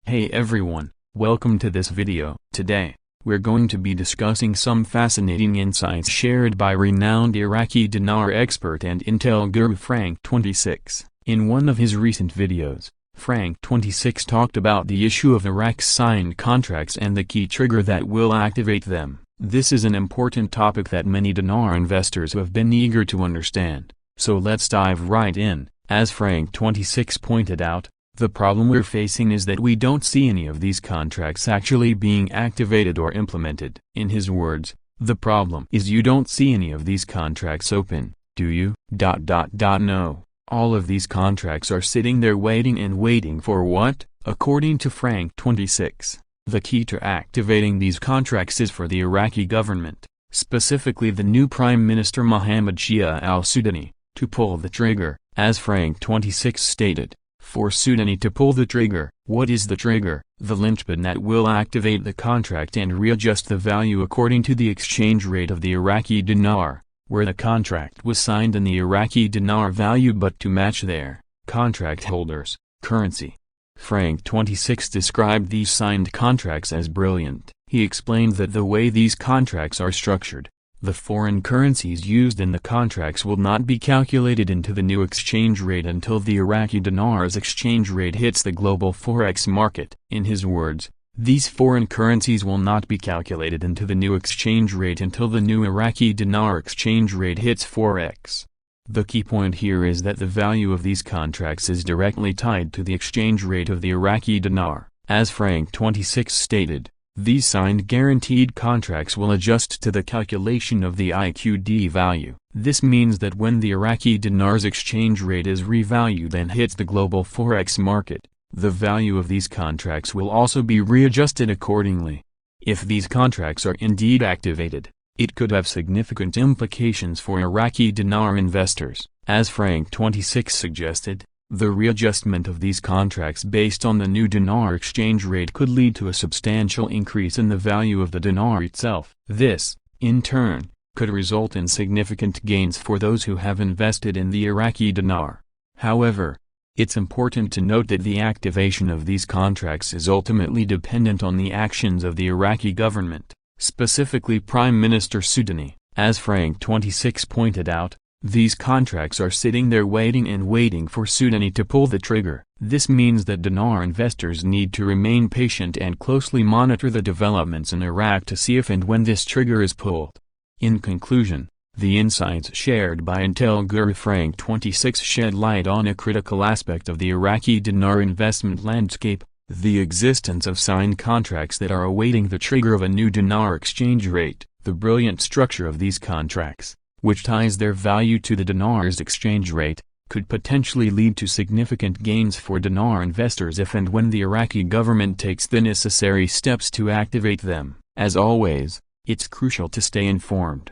Hey everyone, welcome to this video. Today, we're going to be discussing some fascinating insights shared by renowned Iraqi dinar expert and intel guru Frank26. In one of his recent videos, Frank26 talked about the issue of Iraq's signed contracts and the key trigger that will activate them. This is an important topic that many dinar investors have been eager to understand, so let's dive right in. As Frank26 pointed out, the problem we're facing is that we don't see any of these contracts actually being activated or implemented. In his words, the problem is you don't see any of these contracts open, do you? No. All of these contracts are sitting there waiting for what? According to Frank26, the key to activating these contracts is for the Iraqi government, specifically the new Prime Minister Mohammed Shia al-Sudani, to pull the trigger, as Frank26 stated. For Sudani to pull the trigger. What is the trigger? The linchpin that will activate the contract and readjust the value according to the exchange rate of the Iraqi dinar, where the contract was signed in the Iraqi dinar value but to match their contract holders' currency. Frank26 described these signed contracts as brilliant. He explained that the way these contracts are structured, the foreign currencies used in the contracts will not be calculated into the new exchange rate until the Iraqi dinar's exchange rate hits the global forex market. In his words, these foreign currencies will not be calculated into the new exchange rate until the new Iraqi dinar exchange rate hits forex. The key point here is that the value of these contracts is directly tied to the exchange rate of the Iraqi dinar. As Frank26 stated, these signed guaranteed contracts will adjust to the calculation of the IQD value. This means that when the Iraqi dinar's exchange rate is revalued and hits the global forex market, the value of these contracts will also be readjusted accordingly. If these contracts are indeed activated, it could have significant implications for Iraqi dinar investors. As Frank26 suggested, the readjustment of these contracts based on the new dinar exchange rate could lead to a substantial increase in the value of the dinar itself. This, in turn, could result in significant gains for those who have invested in the Iraqi dinar. However, it's important to note that the activation of these contracts is ultimately dependent on the actions of the Iraqi government, specifically Prime Minister Sudani. As Frank26 pointed out, these contracts are sitting there waiting for Sudani to pull the trigger. This means that dinar investors need to remain patient and closely monitor the developments in Iraq to see if and when this trigger is pulled. In conclusion, the insights shared by intel guru Frank26 shed light on a critical aspect of the Iraqi dinar investment landscape, the existence of signed contracts that are awaiting the trigger of a new dinar exchange rate. The brilliant structure of these contracts, which ties their value to the dinar's exchange rate, could potentially lead to significant gains for dinar investors if and when the Iraqi government takes the necessary steps to activate them. As always, it's crucial to stay informed.